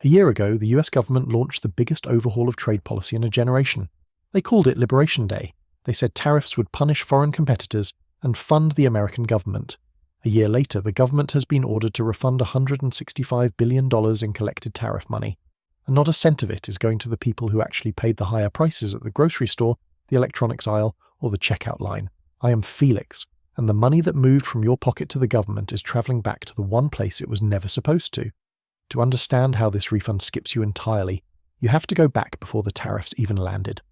A year ago, the US government launched the biggest overhaul of trade policy in a generation. They called it Liberation Day. They said tariffs would punish foreign competitors and fund the American government. A year later, the government has been ordered to refund $165 billion in collected tariff money. And not a cent of it is going to the people who actually paid the higher prices at the grocery store, the electronics aisle, or the checkout line. I am Felix, and the money that moved from your pocket to the government is travelling back to the one place it was never supposed to. To understand how this refund skips you entirely, you have to go back before the tariffs even landed.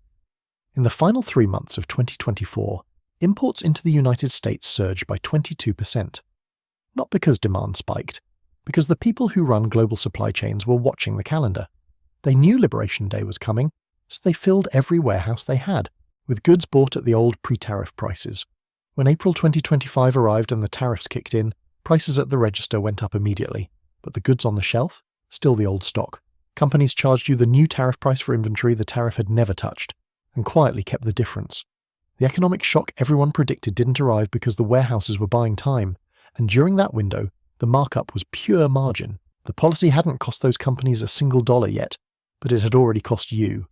In the final 3 months of 2024, imports into the United States surged by 22%. Not because demand spiked, because the people who run global supply chains were watching the calendar. They knew Liberation Day was coming, so they filled every warehouse they had, with goods bought at the old pre-tariff prices. When April 2025 arrived and the tariffs kicked in, prices at the register went up immediately, but the goods on the shelf? Still the old stock. Companies charged you the new tariff price for inventory the tariff had never touched, and quietly kept the difference. The economic shock everyone predicted didn't arrive because the warehouses were buying time, and during that window, the markup was pure margin. The policy hadn't cost those companies a single dollar yet, but it had already cost you.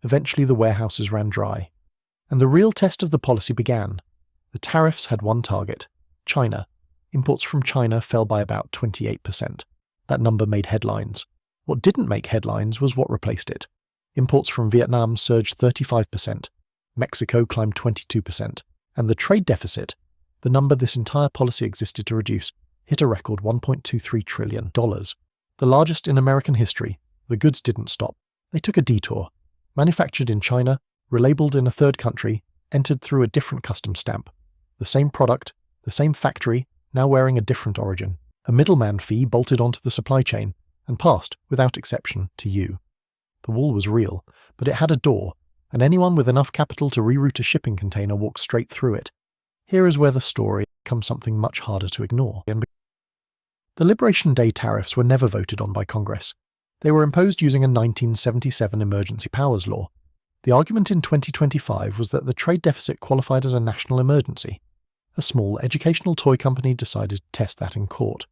Eventually the warehouses ran dry. And the real test of the policy began. The tariffs had one target: China. Imports from China fell by about 28%. That number made headlines. What didn't make headlines was what replaced it. Imports from Vietnam surged 35%. Mexico climbed 22%. And the trade deficit, the number this entire policy existed to reduce, hit a record $1.23 trillion. The largest in American history. The goods didn't stop. They took a detour. Manufactured in China, relabeled in a third country, entered through a different customs stamp. The same product, the same factory, now wearing a different origin. A middleman fee bolted onto the supply chain, and passed, without exception, to you. The wall was real, but it had a door, and anyone with enough capital to reroute a shipping container walked straight through it. Here is where the story becomes something much harder to ignore. The Liberation Day tariffs were never voted on by Congress. They were imposed using a 1977 Emergency Powers Law. The argument in 2025 was that the trade deficit qualified as a national emergency. A small educational toy company decided to test that in court.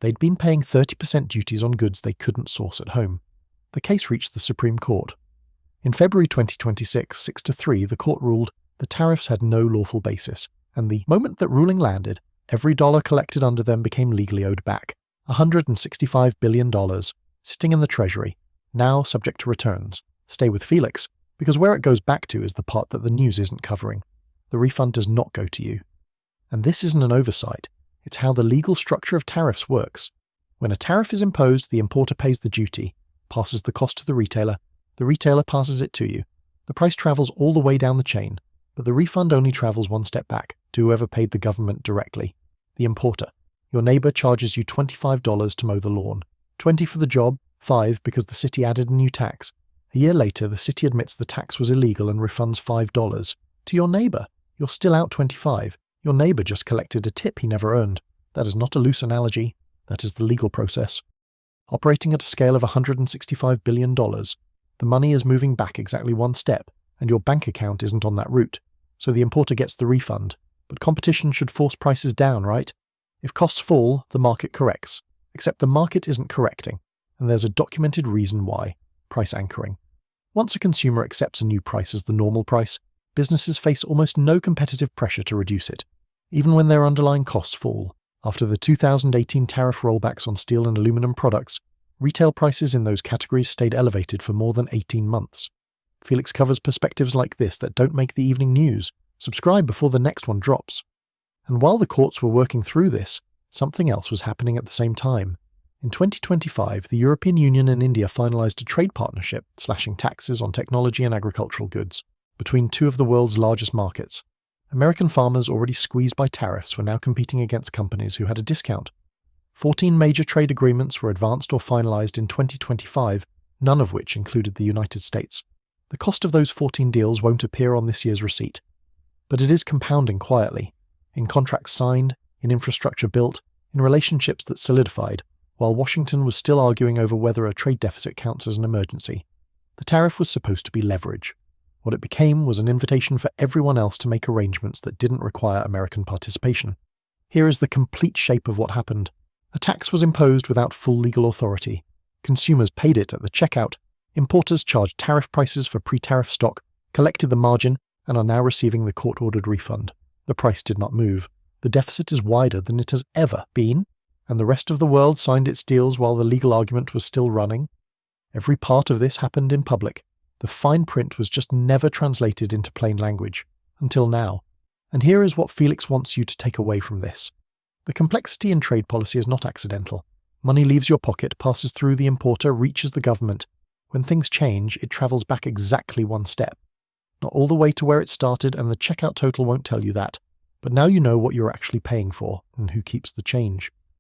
They'd been paying 30% duties on goods they couldn't source at home. The case reached the Supreme Court. In February 2026, 6-3, the court ruled the tariffs had no lawful basis, and the moment that ruling landed, every dollar collected under them became legally owed back. $165 billion, sitting in the Treasury, now subject to returns. Stay with Felix, because where it goes back to is the part that the news isn't covering. The refund does not go to you. And this isn't an oversight. It's how the legal structure of tariffs works. When a tariff is imposed, the importer pays the duty, passes the cost to the retailer passes it to you. The price travels all the way down the chain, but the refund only travels one step back, to whoever paid the government directly, the importer. Your neighbour charges you $25 to mow the lawn, $20 for the job, $5 because the city added a new tax. A year later, the city admits the tax was illegal and refunds $5. To your neighbour, you're still out $25. Your neighbour just collected a tip he never earned. That is not a loose analogy. That is the legal process. Operating at a scale of $165 billion, the money is moving back exactly one step, and your bank account isn't on that route, so the importer gets the refund. But competition should force prices down, right? If costs fall, the market corrects. Except the market isn't correcting, and there's a documented reason why: price anchoring. Once a consumer accepts a new price as the normal price, businesses face almost no competitive pressure to reduce it, even when their underlying costs fall. After the 2018 tariff rollbacks on steel and aluminum products, retail prices in those categories stayed elevated for more than 18 months. Felix covers perspectives like this that don't make the evening news. Subscribe before the next one drops. And while the courts were working through this, something else was happening at the same time. In 2025, the European Union and India finalized a trade partnership, slashing taxes on technology and agricultural goods, between two of the world's largest markets. American farmers already squeezed by tariffs were now competing against companies who had a discount. 14 major trade agreements were advanced or finalized in 2025, none of which included the United States. The cost of those 14 deals won't appear on this year's receipt, but it is compounding quietly, in contracts signed, in infrastructure built, in relationships that solidified, while Washington was still arguing over whether a trade deficit counts as an emergency. The tariff was supposed to be leverage. What it became was an invitation for everyone else to make arrangements that didn't require American participation. Here is the complete shape of what happened. A tax was imposed without full legal authority. Consumers paid it at the checkout. Importers charged tariff prices for pre-tariff stock, collected the margin, and are now receiving the court-ordered refund. The price did not move. The deficit is wider than it has ever been, and the rest of the world signed its deals while the legal argument was still running. Every part of this happened in public. The fine print was just never translated into plain language, until now. And here is what Felix wants you to take away from this. The complexity in trade policy is not accidental. Money leaves your pocket, passes through the importer, reaches the government. When things change, it travels back exactly one step. Not all the way to where it started, and the checkout total won't tell you that. But now you know what you're actually paying for, and who keeps the change.